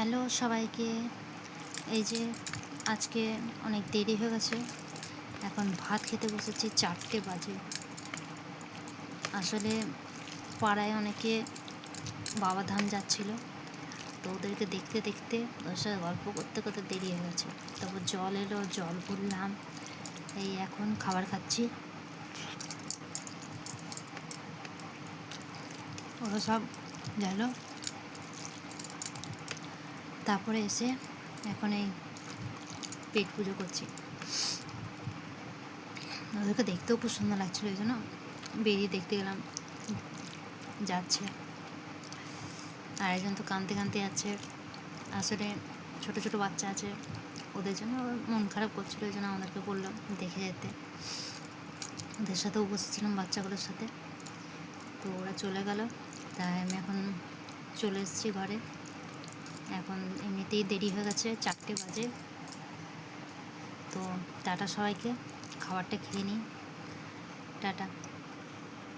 Hello সবাইকে। এই যে আজকে অনেক দেরি হয়ে গেছে, এখন ভাত খেতে বসেছি, 4টে বাজে। আসলে পাড়ায় অনেকে বাবাধাম যাচ্ছিল, তো ওদেরকে দেখতে দেখতে ওদের সাথে গল্প করতে করতে দেরি হয়ে গেছে। তারপর জল এলো, জল ভরলাম, এই এখন খাবার খাচ্ছি। ওরা সব গেল, তারপরে এসে এখন এই পেট পুজো করছি। ওদেরকে দেখতেও খুব সুন্দর লাগছিলো, এই জন্য বেরিয়ে দেখতে গেলাম যাচ্ছে। আর একজন তো কাঁদতে কাঁদতে যাচ্ছে। আসলে ছোটো ছোটো বাচ্চা আছে, ওদের জন্য মন খারাপ করছিলো, এই জন্য আমাদেরকে বললাম দেখে যেতে। ওদের সাথেও বসেছিলাম, বাচ্চাগুলোর সাথে। তো ওরা চলে গেল, তাই আমি এখন চলে এসেছি ঘরে। এখন এমনিতেই দেরি হয়ে গেছে, 4টে বাজে। তো টাটা সবাইকে, খাবারটা খেয়ে নিই, টাটা।